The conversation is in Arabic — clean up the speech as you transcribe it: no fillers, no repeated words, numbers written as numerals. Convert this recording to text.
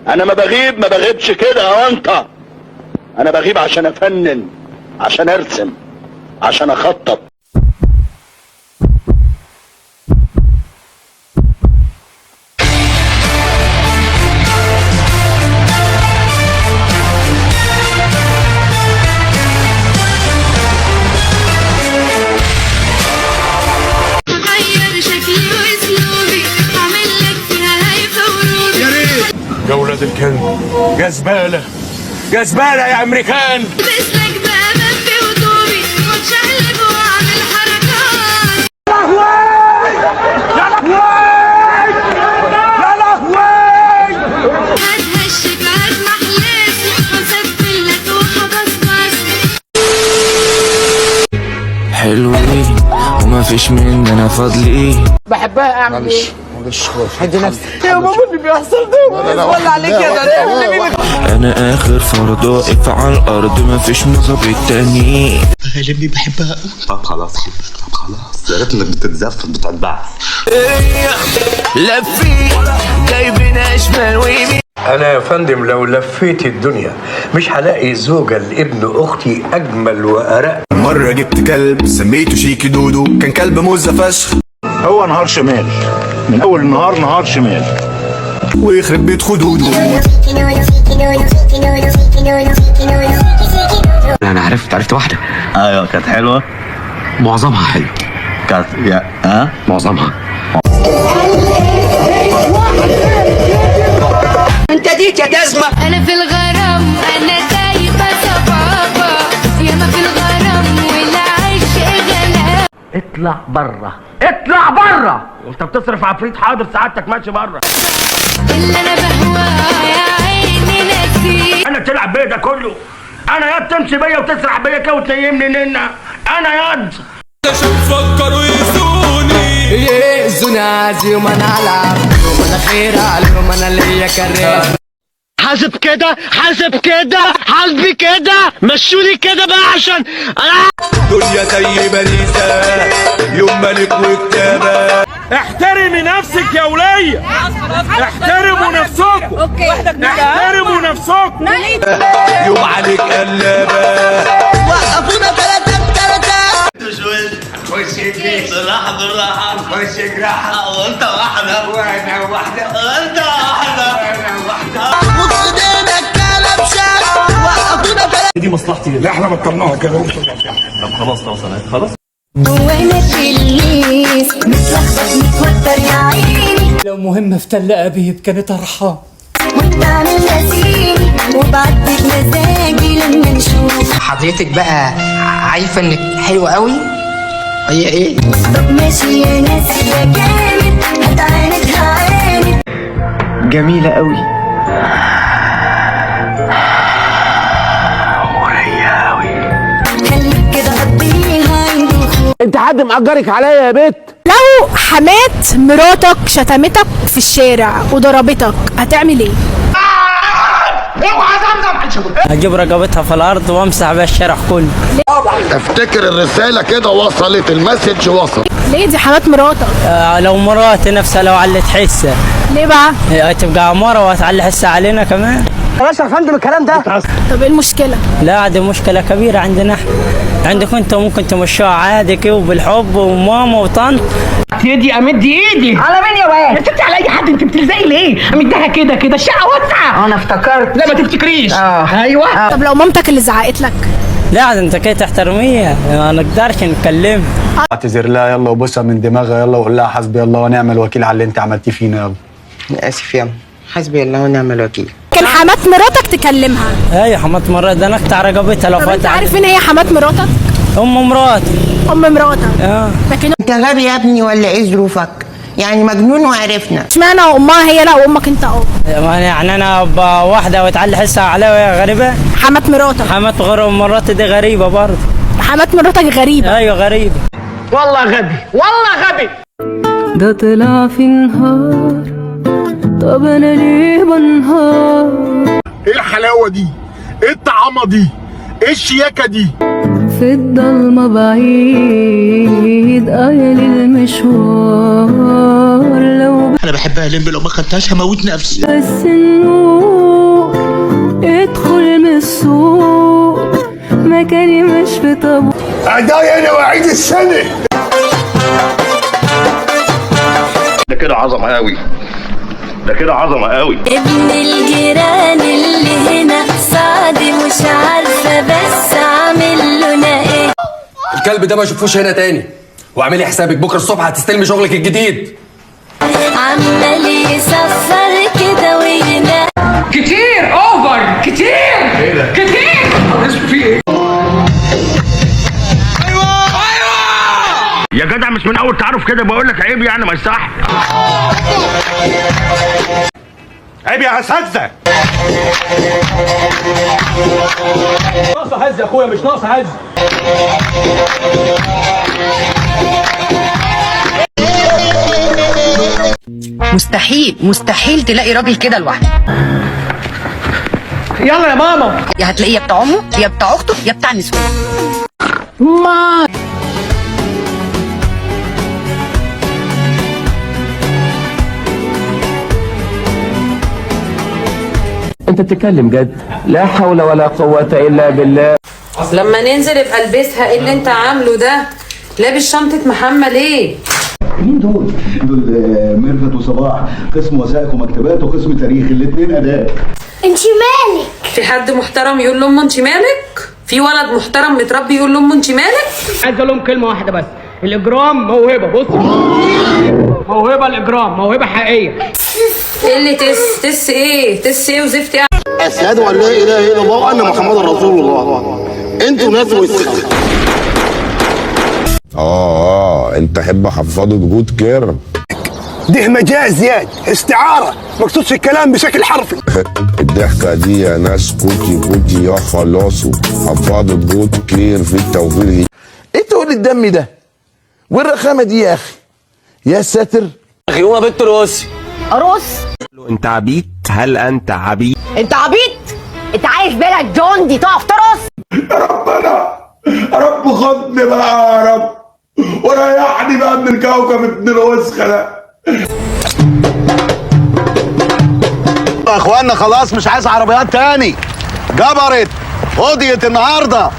انا ما بغيبش كده يا انت. انا بغيب عشان افنن، عشان ارسم، عشان اخطط. يا ولاد الكلب، جزبالة جزبالة يا امريكان. باسمك بقى بفي هدومي واتشقلب واعمل حركات. يا لهوي يا لهوي. هتهشك هسمح لك وسجل لك وحبسبس. حلوين وما فيش مننا فاضلين. بحبها اعمل ايه؟ معلش هدي نفسك يا بابا اللي بيحصل ده ولا عليك يا ده. انا اخر فرد واقف على الارض ما فيش مظابيط تاني. غالبي بحبها. طب خلاص طب خلاص، يا ريت انك بتتزفت بتتبع. لفي جايبنا شمال ويمين. انا يا فندم لو لفيت الدنيا مش هلاقي زوجة لابن اختي اجمل وارق. مرة جبت كلب سميته شيكي دودو، كان كلب مزة فشخ. هو نهار شمال من اول النهار، نهار شمال ويخرب بيت خدوده. انا عرفت واحدة. ايوه كانت حلوة، معظمها حلو. كانت معظمها. انت ديت يا جزمة. انا في الغرام انا دايبة صبابة، ياما في الغرام والعشق غلا. اطلع بره اطلع بره. انت بتصرف عفريت. حاضر سعادتك ماشي بره. اللي انا بهواه يا عيني نسيت. انا تلعب بيا ده كله. انا ياض تمشي بيا وتسرح بيا كده وتنيمني ننا. انا ياض فكروا يزوني يزوني عادي وما انا العب وما انا خير عليهم انا ليا كريم. حاسب كده حاسب كده حاسبي كده مشوني كده بقى عشان دنيا زي بليزة يوم ملك وكتابة. احترمي نفسك يا ولية، احترموا نفسكم، احترموا نفسكم. يوم عليك قلابة. وقفونا ثلاثة خش اجري بالراحة خش اجراحة. وانت واحدة وانا واحدة وانت واحدة وانا واحدة. وخدنا الكلام شاف. وقفونا ثلاثة. دي مصلحتي. لا احنا بطلناها كده. طب خلاص لو سمحت خلاص. وانا تلميذ متلخبط متوتر يا عيني. لو مهمة في تل أبيب كانت أرحام. وانت عامل نسيني وبعدك مزاجي لما نشوف. حضرتك بقى عارفه انك حلوه قوي. هي ايه؟ طب ماشي يا ناس يا جامد هتعاند هعاند. جميله قوي. خليك كده قضيها يندوخ. أنت حد مأجرك عليا يا بت؟ لو حمات مراتك شتمتك في الشارع وضربتك هتعمل ايه؟ هجيب رقبتها في الارض وامسح بيها الشارع كله. افتكر الرسالة كده وصلت، المسج وصل. ليه دي حمات مراتك؟ لو مراتي نفسها لو علت حسه. ليه بقى؟ تبقى عماره وهتعلي حسه علينا كمان. خلاص يا فندم الكلام ده. طب ايه المشكلة؟ لا دي مشكله كبيره عندنا احنا. عندكم انتوا ممكن تمشوها عادي كده وبالحب وماما وطنط. ايدي امد ايدي على مين يا واد؟ انت على اي حد. انت بتلزقي ليه؟ امدها كده الشقه واسعه. انا افتكرت. لا ما تفتكريش. ايوه. طب لو مامتك اللي زعقت لك؟ لا ده انت كده تحترميها، ما نقدرش نتكلمها. اعتذر لها يلا وبوسها من دماغها يلا وقول لها حسبي الله ونعم الوكيل على اللي انت عملتيه فينا. يلا اسف يا حسبي الله ونعم الوكيل. كان حمات مراتك تكلمها. ايوه حمات مرات ده نقطع رقبتها لو طب فات. انت عارف مين هي حمات مراتك؟ ام مراتي. ام مراتك. لكن انت غبي يا ابني ولا ايه ظروفك؟ يعني مجنون وعرفنا. اشمعنى امها هي لا وامك انت يعني انا واحده وتعلي حسها عليها وهي غريبه. حمات مراتك. حمات غير مراتي دي غريبه برضه. حمات مراتك غريبه. ايوه غريبه. والله غبي والله غبي. ده طلع في نهار. طب انا ليه بنهار؟ ايه الحلاوة دي؟ ايه الطعامة دي؟ ايه الشياكة دي؟ في الضلمة بعيد قايل المشوار. لو انا بحبها لين لو ما خدتهاش هموت نفسي. بس النور مكاني مش في طابور. أداي أنا وعيد السنة. ده كده عظمه قوي، ده كده عظمه قوي. ابن الجيران اللي هنا صادي مش عارفة بس عامل لنا ايه. الكلب ده ما اشوفوش هنا تاني، واعملي حسابك بكره الصبح هتستلمي شغلك الجديد. عمال يصفر كده وينام. كتير اوفر كتير. ايه ده؟ كتير. في ايه؟ يا جدع مش من اول تعرف كده بقول لك عيب يعني ما يصح. عيب يا اساتذه. ناقصه هز يا اخويا، مش ناقصه هز. مستحيل تلاقي راجل كده لوحده. يلا يا ماما. يا هتلاقيه يا بتاع امه يا بتاع اخته يا بتاع نسوان. ما انت بتتكلم جد؟ لا حول ولا قوة الا بالله. لما ننزل ابقى البسها. ايه اللي انت عامله ده؟ لابس شنطة محمد ليه؟ مين دول؟ دول ميرفت وصباح، قسم وثائق ومكتبات وقسم تاريخ، الاثنين اداب. انت مالك؟ في حد محترم يقول لامه انت مالك؟ في ولد محترم متربي يقول لامه انت مالك؟ عايز اقول لهم كلمه واحده بس، الاجرام موهبه. بص، موهبه الاجرام، موهبه حقيقيه. ايه اللي تس ايه وزفت ايه؟ اشهد ان لا اله الا الله وان محمدا رسول الله. انتوا ناس وسخه. انت حب احفظه بجود كير. ده مجاز ياد، استعارة، مقصودش الكلام بشكل حرفي. الضحكة دي يا ناس كوتي يا خلاص، حفظه بجود كير في التوفير. ايه تقول الدم ده؟ والرخامة دي يا اخي؟ يا ساتر. اخي قوم يا بنت رقصي. ارقص؟ انت عبيط؟ هل انت عبيط؟ انت عبيط؟ انت عايش بالك جوندي تقف ترقص؟ يا ربنا، يا رب خدني بقى يا رب، وريحني بقى من الكوكب ابن الوسخة ده. يا اخوانا خلاص مش عايز عربيات تاني، جبرت، قضيت النهارده.